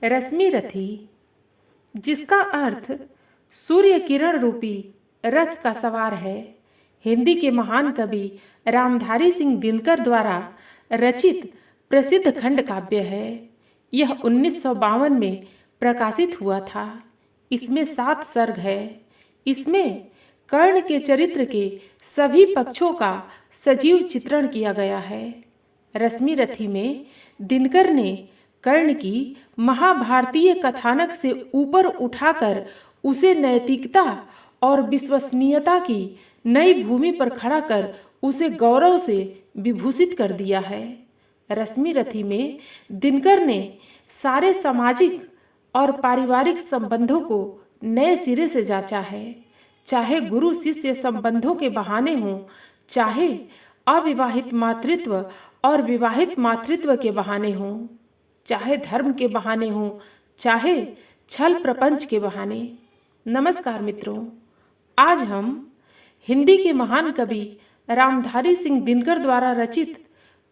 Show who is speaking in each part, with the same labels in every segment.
Speaker 1: रश्मि रथी, जिसका अर्थ सूर्य किरण रूपी रथ का सवार है, हिंदी के महान कवि रामधारी सिंह दिनकर द्वारा रचित प्रसिद्ध खंड काव्य है। यह 1952 में प्रकाशित हुआ था। इसमें 7 सर्ग है। इसमें कर्ण के चरित्र के सभी पक्षों का सजीव चित्रण किया गया है। रश्मि रथी में दिनकर ने कर्ण की महाभारतीय कथानक से ऊपर उठाकर उसे नैतिकता और विश्वसनीयता की नई भूमि पर खड़ा कर उसे गौरव से विभूषित कर दिया है। रश्मि रथी में दिनकर ने सारे सामाजिक और पारिवारिक संबंधों को नए सिरे से जांचा है, चाहे गुरु शिष्य संबंधों के बहाने हों, चाहे अविवाहित मातृत्व और विवाहित मातृत्व के बहाने हों, चाहे धर्म के बहाने हों, चाहे छल प्रपंच के बहाने। नमस्कार मित्रों, आज हम हिंदी के महान कवि रामधारी सिंह दिनकर द्वारा रचित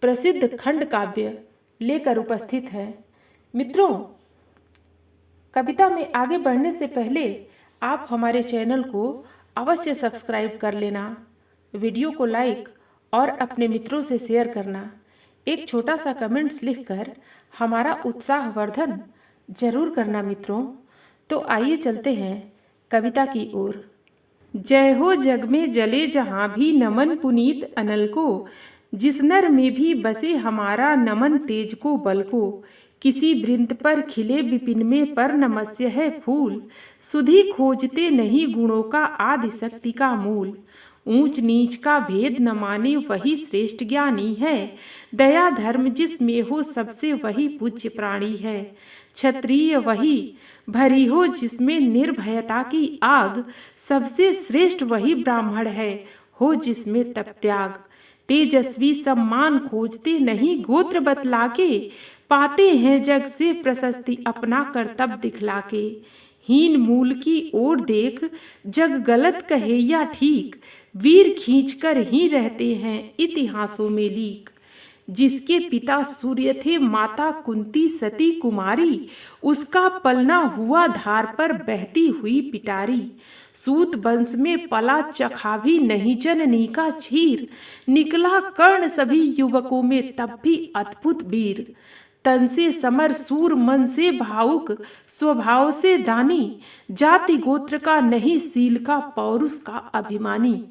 Speaker 1: प्रसिद्ध खंड काव्य लेकर उपस्थित हैं। मित्रों, कविता में आगे बढ़ने से पहले आप हमारे चैनल को अवश्य सब्सक्राइब कर लेना, वीडियो को लाइक और अपने मित्रों से शेयर करना, एक छोटा सा कमेंट्स लिखकर हमारा उत्साहवर्धन जरूर करना मित्रों। तो आइए चलते हैं कविता की ओर। जय हो जग में जले जहां भी नमन पुनीत अनल को, जिस नर में भी बसे हमारा नमन तेज को बल को। किसी वृंत पर खिले विपिन में पर नमस्य है फूल, सुधि खोजते नहीं गुणों का आदि शक्ति का मूल। ऊंच नीच का भेद न माने वही श्रेष्ठ ज्ञानी है, दया धर्म जिसमें हो सबसे वही पूज्य प्राणी है। क्षत्रिय वही भरी हो जिसमें निर्भयता की आग, सबसे श्रेष्ठ वही ब्राह्मण है हो जिसमें तप त्याग। तेजस्वी सम्मान खोजते नहीं गोत्र बतला के, पाते हैं जग से प्रशस्ति अपना कर्तव्य दिखला के। हीन मूल की ओर देख जग गलत कहे या ठीक, वीर खींचकर ही रहते हैं इतिहासों में लीक। जिसके पिता सूर्य थे माता कुंती सती कुमारी, उसका पलना हुआ धार पर बहती हुई पिटारी। सूत वंश में पला चखा भी नहीं जननी का क्षीर, निकला कर्ण सभी युवकों में तब भी अद्भुत वीर। तन से समर सूर मन से भावुक स्वभाव से दानी, जाति गोत्र का नहीं सील का पौरुष का अभिमानी।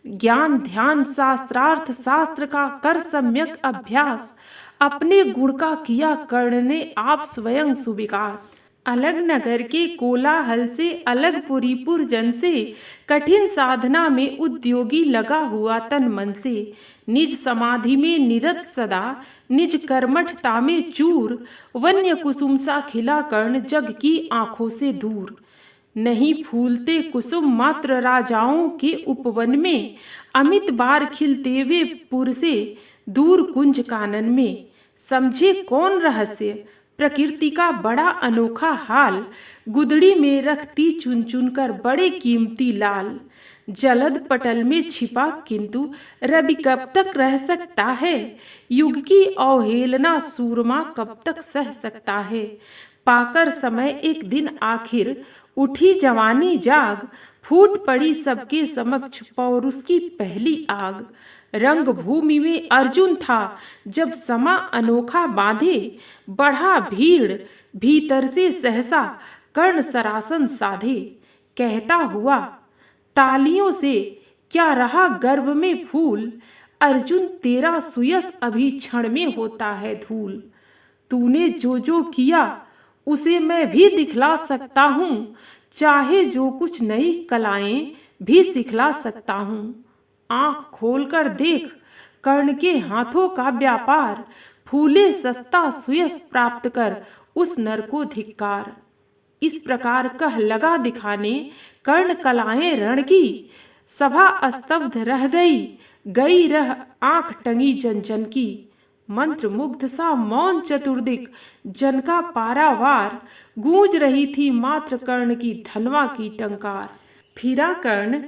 Speaker 1: ज्ञान ध्यान शास्त्रार्थ शास्त्र का कर सम्यक अभ्यास, अपने गुण का किया कर्ण ने आप स्वयं सुविकास। अलग नगर के कोलाहल से अलग पुरीपुर जन से, कठिन साधना में उद्योगी लगा हुआ तन मन से। निज समाधि में निरत सदा निज कर्मठता में चूर, वन्य कुसुम सा खिला कर्ण जग की आंखों से दूर। नहीं फूलते कुसुम मात्र राजाओं के उपवन में, अमित बार खिलते वे पुर से दूर कुंज कानन में। समझे कौन रहस्य प्रकृति का बड़ा अनोखा हाल, गुदड़ी में रखती चुन चुन कर बड़े कीमती लाल। जलद पटल में छिपा किंतु रवि कब तक रह सकता है, युग की अवहेलना सूरमा कब तक सह सकता है। पाकर समय एक दिन आखिर उठी जवानी जाग, फूट पड़ी सबके समक्ष पौरुष की पहली आग। रंग भूमि में अर्जुन था जब समा अनोखा बांधे, बढ़ा भीड़ भीतर से सहसा कर्ण सरासन साधे। कहता हुआ तालियों से क्या रहा गर्भ में फूल, अर्जुन तेरा सुयस अभी क्षण में होता है धूल। तूने जो किया उसे मैं भी दिखला सकता हूँ, चाहे जो कुछ नई कलाएं भी सिखला सकता हूँ। आंख खोलकर देख कर्ण के हाथों का व्यापार, फूले सस्ता सुयस प्राप्त कर उस नर को धिक्कार। इस प्रकार कह लगा दिखाने कर्ण कलाएं रण की, सभा स्तब्ध रह गई रह आंख टंगी जन जन की। मंत्र मुग्ध सा मौन चतुर्दिक जन का पारावार, गूंज रही थी मात्र कर्ण की धनवा की टंकार। फिरा कर्ण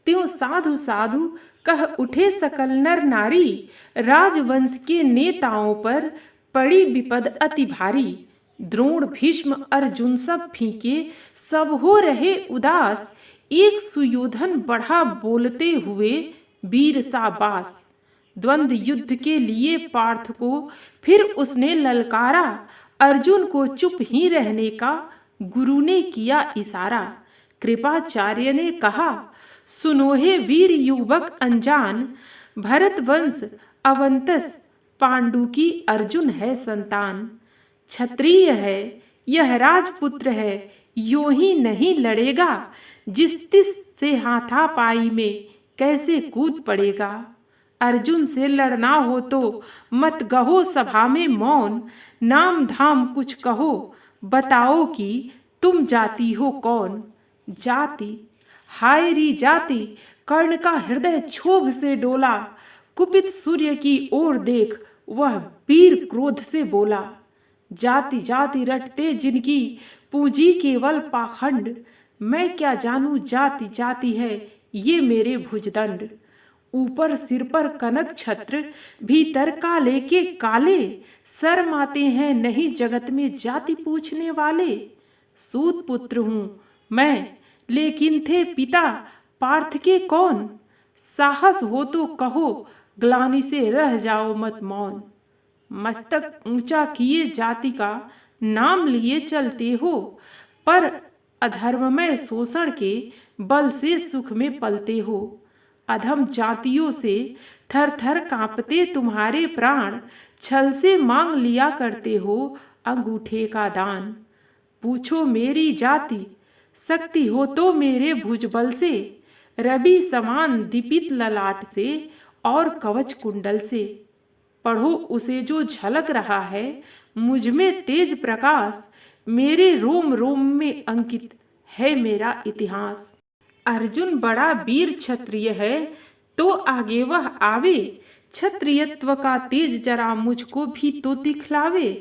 Speaker 1: त्यों साधु साधु कह उठे सकल नर नारी, राजवंश के नेताओं पर पड़ी विपद अति भारी। द्रोण भीष्म अर्जुन सब फीके, सब हो रहे उदास। एक सुयोधन बढ़ा बोलते हुए वीर साबास। द्वंद्व युद्ध के लिए पार्थ को फिर उसने ललकारा। अर्जुन को चुप ही रहने का गुरु ने किया इशारा। कृपाचार्य ने कहा, सुनो हे वीर युवक अनजान, भरत वंश अवंतस पांडु की अर्जुन है संतान। क्षत्रिय है यह राजपुत्र है, यूं ही नहीं लड़ेगा। जिस तिस से हाथापाई में कैसे कूद पड़ेगा। अर्जुन से लड़ना हो तो मत गहो सभा में मौन। नाम धाम कुछ कहो, बताओ कि तुम जाति हो कौन। जाति, हाय री जाति, कर्ण का हृदय क्षोभ से डोला। कुपित सूर्य की ओर देख वह वीर क्रोध से बोला। जाति जाति रटते जिनकी, पूजी केवल पाखंड। मैं क्या जानूं जाति जाति है ये मेरे भुजदंड। ऊपर सिर पर कनक छत्र, भीतर काले के काले। शर्माते हैं नहीं जगत में जाति पूछने वाले। सूत पुत्र हूं मैं, लेकिन थे पिता पार्थ के कौन। साहस हो तो कहो, ग्लानि से रह जाओ मत मौन। मस्तक ऊंचा किए जाति का नाम लिए चलते हो, पर अधर्ममय शोषण के बल से सुख में पलते हो। अधम जातियों से थर थर कांपते तुम्हारे प्राण। छल से मांग लिया करते हो अंगूठे का दान। पूछो मेरी जाति, शक्ति हो तो मेरे भुजबल से। रवि समान दीपित ललाट से और कवच कुंडल से। पढ़ो उसे जो झलक रहा है मुझ में तेज प्रकाश। मेरे रोम रोम में अंकित है मेरा इतिहास। अर्जुन बड़ा वीर क्षत्रिय है तो आगे वह आवे। क्षत्रियत्व का तेज जरा मुझको भी तो दिखलावे।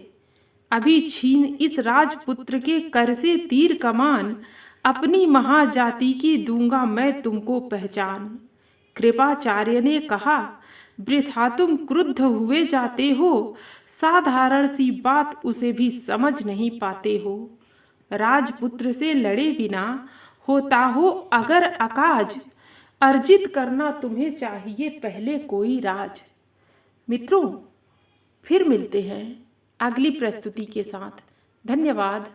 Speaker 1: अभी छीन इस राजपुत्र के कर से तीर कमान। अपनी महाजाति की दूंगा मैं तुमको पहचान। कृपाचार्य ने कहा, वृथा तुम क्रुद्ध हुए जाते हो। साधारण सी बात उसे भी समझ नहीं पाते हो। राजपुत्र से लड़े बिना होता हो अगर अकाज। अर्जित करना तुम्हें चाहिए पहले कोई राज। मित्रों, फिर मिलते हैं अगली प्रस्तुति के साथ। धन्यवाद।